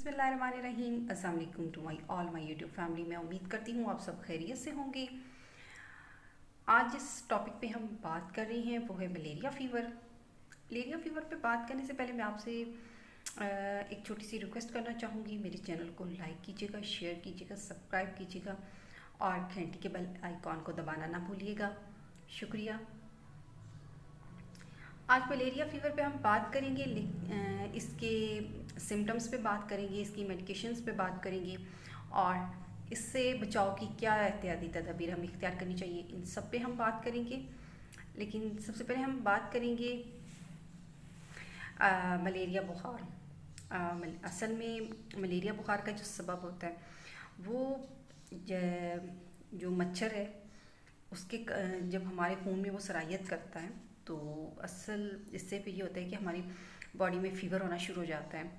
बिस्मिल्लाहिर्रहमानिर्रहीम। अस्सलाम वालेकुम टू माई यूट्यूब फैमिली। मैं उम्मीद करती हूँ आप सब खैरियत से होंगे। आज जिस टॉपिक पे हम बात कर रहे हैं वो है मलेरिया फ़ीवर। मलेरिया फ़ीवर पे बात करने से पहले मैं आपसे एक छोटी सी रिक्वेस्ट करना चाहूँगी। मेरे चैनल को लाइक कीजिएगा, शेयर कीजिएगा, सब्सक्राइब कीजिएगा और घंटी के बेल आइकॉन को दबाना ना भूलिएगा। शुक्रिया। आज मलेरिया फ़ीवर पे हम बात करेंगे, इसके सिम्टम्स पे बात करेंगे, इसकी मेडिकेशंस पे बात करेंगे और इससे बचाव की क्या एहतियाती तदाबीर हमें इख्तियार करनी चाहिए, इन सब पे हम बात करेंगे। लेकिन सबसे पहले हम बात करेंगे मलेरिया बुखार। असल में मलेरिया बुखार का जो सबब होता है वो जो मच्छर है उसके जब हमारे खून में वो सरायत करता है तो असल इससे फिर ये होता है कि हमारी बॉडी में फ़ीवर होना शुरू हो जाता है।